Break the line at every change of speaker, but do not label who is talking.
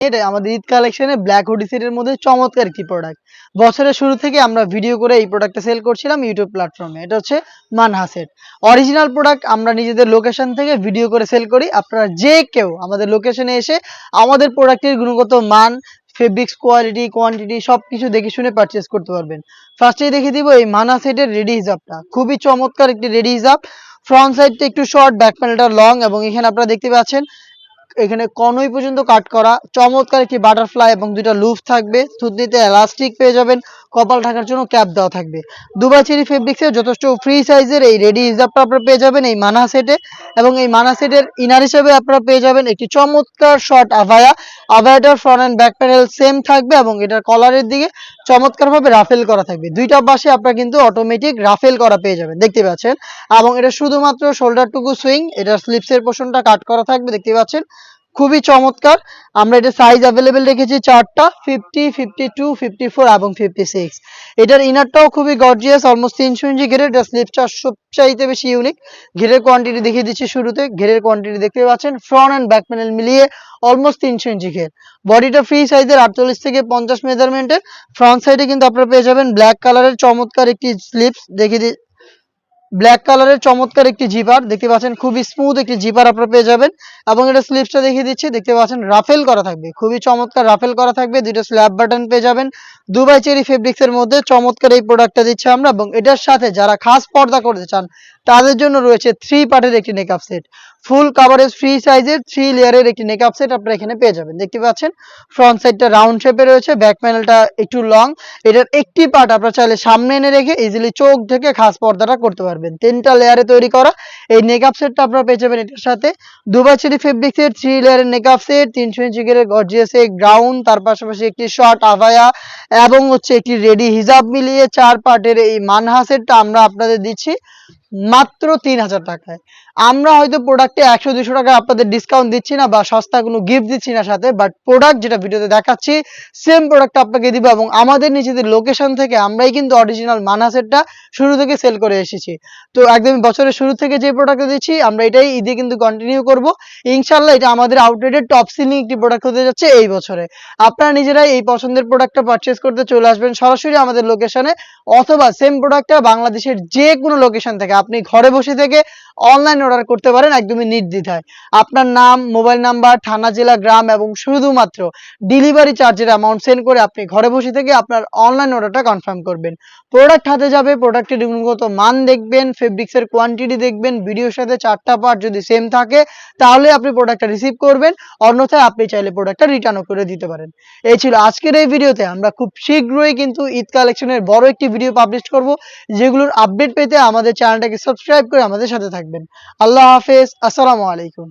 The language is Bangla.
এটা আমাদের ঈদ কালেকশনে ব্ল্যাক হুডি সেটের মধ্যে চমৎকার একটি প্রোডাক্ট। বছরের শুরু থেকে আমরা ভিডিও করে এই প্রোডাক্টটা সেল করছিলাম ইউটিউব প্ল্যাটফর্মে। এটা হচ্ছে মানহা সেট। অরিজিনাল প্রোডাক্ট আমরা নিজেদের লোকেশন থেকে ভিডিও করে সেল করি। আপনারা যে কেউ আমাদের লোকেশনে এসে আমাদের প্রোডাক্টের গুণগত মান, ফেব্রিক্স কোয়ালিটি, কোয়ান্টিটি সবকিছু দেখে শুনে পারচেজ করতে পারবেন। ফার্স্টেই দেখিয়ে দিব এই মানহা সেটের রেডি হিজাবটা। খুবই চমৎকার একটি রেডি হিজাব। ফ্রন্ট সাইডটা একটু শর্ট, ব্যাক প্যানেলটা লং এবং এখানে আপনারা দেখতে পাচ্ছেন এখানে কনুই পর্যন্ত কাট করা চমৎকার একটি বাটারফ্লাই এবং দুইটা লুপ থাকবে। থুতনিতে এলাস্টিক পেয়ে যাবেন, কপাল ঢাকার জন্য ক্যাপ দেওয়া থাকবে। দুবাই চেরি ফেব্রিক্সের যথেষ্ট ফ্রি সাইজের এই রেডি হিজাবটা আপনারা পেয়ে যাবেন এই মানহা সেটে। এবং এই মানহা সেটের ইনার হিসেবে আপনারা পেয়ে যাবেন একটি চমৎকার শর্ট আভায়া। আভায়াটার front and back panel same থাকবে এবং এটার কলারের দিকে চমৎকারভাবে রাফেল করা থাকবে। দুইটা পাশে আপনারা কিন্তু অটোমেটিক রাফেল করা পেয়ে যাবেন, দেখতে পাচ্ছেন। এবং এটা শুধুমাত্র শোল্ডারটুকু সুইং, এটার স্লিপসের পোর্শনটা কাট করা থাকবে, দেখতে পাচ্ছেন। খুবই চমৎকার। আমরা এটা সাইজ অ্যাভেলেবেল রেখেছি চারটা, 50, 52, 54 এবং 56। এটার ইনারটাও খুবই গর্জিয়াস, অলমোস্ট 300 ইঞ্চি ঘেরের। এটা স্লিপটা সবচাইতে বেশি ইউনিক। ঘেরের কোয়ান্টিটি দেখিয়ে দিচ্ছি শুরুতে। ঘেরের কোয়ান্টিটি দেখতে পাচ্ছেন, ফ্রন্ট অ্যান্ড ব্যাক প্যানেল মিলিয়ে অলমোস্ট 300 ইঞ্চি ঘের। বডিটা ফ্রি সাইজের 48 থেকে 50 মেজারমেন্টের। ফ্রন্ট সাইডে কিন্তু আপনারা পেয়ে যাবেন ব্ল্যাক কালারের চমৎকার একটি স্লিপস, দেখিয়ে দিই ব্ল্যাক কালারের চমৎকার একটি জিপার, দেখতে পাচ্ছেন খুবই স্মুথ একটি জিপার আপনারা পেয়ে যাবেন। এবং এটা স্লিপসটা দেখিয়ে দিচ্ছি, দেখতে পাচ্ছেন রাফেল করা থাকবে, খুবই চমৎকার রাফেল করা থাকবে। দুইটা স্ল্যাব বাটন পেয়ে যাবেন। দুবাই চেরি ফেব্রিক্সের মধ্যে চমৎকার এই প্রোডাক্টটা দিচ্ছি আমরা। এবং এটার সাথে যারা খাস পর্দা করতে চান তাদের জন্য রয়েছে 3 পার্টের একটি makeup set. Full coverage free সাইজের 3 লেয়ারের একটি মেকআপ সেট আপনারা এখানে পেয়ে যাবেন, দেখতে পাচ্ছেন। ফ্রন্ট সাইডটা রাউন্ড শেপে রয়েছে, ব্যাক প্যানেলটা একটু লং। এটার একটি পার্ট আপনারা চাইলে সামনে এনে রেখে ইজিলি চোখ ঢেকে খাস পর্দাটা করতে পারবেন। 3টা লেয়ারে তৈরি করা এই মেকআপ সেটটা আপনারা পেয়ে যাবেন এটার সাথে। দুবাই চেরি ফেব্রিক্সের 3 লেয়ারের মেকআপ সেট, 300 ইঞ্চি ঘেরের গর্জিয়াস এক গ্রাউন্ড, তার পাশাপাশি একটি শর্ট আভায়া এবং হচ্ছে একটি রেডি হিজাব মিলিয়ে 4 পার্টের এই মানহা সেটটা আমরা আপনাদের দিচ্ছি মাত্র 3000 টাকায়। আমরা হয়তো প্রোডাক্টে 100-200 টাকা আপনাদের ডিসকাউন্ট দিচ্ছি না বা সস্তা কোনো গিফট দিচ্ছি না সাথে, বাট প্রোডাক্ট যেটা ভিডিওতে দেখাচ্ছি সেম প্রোডাক্ট আপনাকে দিব। এবং আমাদের নিজেদের লোকেশন থেকে আমরাই কিন্তু অরিজিনাল মানহা সেটটা শুরু থেকে সেল করে এসেছি। তো একদমই বছরের শুরু থেকে যে প্রোডাক্ট দিচ্ছি আমরা এটাই ঈদে কিন্তু কন্টিনিউ করব ইনশাল্লাহ। এটা আমাদের আউটলেটের টপ সেলিং একটি প্রোডাক্ট হতে যাচ্ছে এই বছরে। আপনারা নিজেরাই এই পছন্দের প্রোডাক্টটা পারচেজ করতে চলে আসবেন সরাসরি আমাদের লোকেশনে, অথবা সেম প্রোডাক্টটা বাংলাদেশের যে কোনো লোকেশন থেকে আপনি ঘরে বসে থেকে অনলাইন অর্ডার করতে পারেন একদমই নির্দ্বিধায়। আপনার নাম, মোবাইল নাম্বার, থানা, জেলা, গ্রাম এবং শুধুমাত্র ডেলিভারি চার্জের অ্যামাউন্ট সেন্ড করে আপনি ঘরে বসে থেকে আপনার অনলাইন অর্ডারটা কনফার্ম করবেন। প্রোডাক্ট হাতে যাবে, প্রোডাক্টের গুণগত মান দেখবেন, ফেব্রিক্সের কোয়ান্টিটি দেখবেন, ভিডিওর সাথে 4টা পার্ট যদি সেম থাকে তাহলে আপনি প্রোডাক্টটা রিসিভ করবেন, অন্যথায় আপনি চাইলে প্রোডাক্টটা রিটার্নও করে দিতে পারেন। এই ছিল আজকের এই ভিডিওতে। আমরা খুব শীঘ্রই কিন্তু ঈদ কালেকশনের বড় একটি ভিডিও পাবলিশ করব, যেগুলোর আপডেট পেতে আমাদের চ্যানেলটাকে সাবস্ক্রাইব করে আমাদের সাথে থাকবেন। আল্লাহ হাফেজ, আসসালামু আলাইকুম।